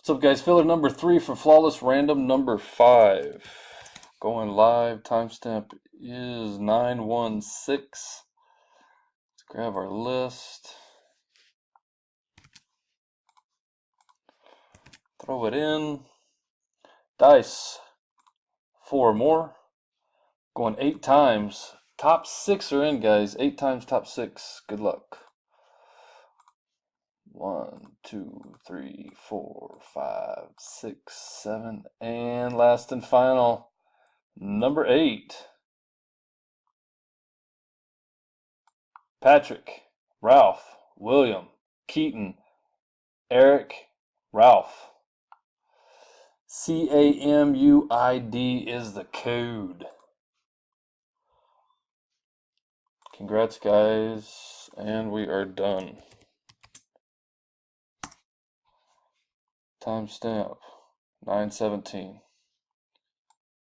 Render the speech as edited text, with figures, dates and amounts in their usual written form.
What's up, guys? Filler number 3 for Flawless Random number 5. Going live. Timestamp is 916. Let's grab our list. Throw it in. Dice. 4 more. Going 8 times. Top 6 are in, guys. 8 times top 6. Good luck. 1, 2, 3, 4, 5, 6, 7, and last and final, number 8. Patrick, Ralph, William, Keaton, Eric, Ralph. CAMUID is the code. Congrats, guys, and we are done. Timestamp 9:17.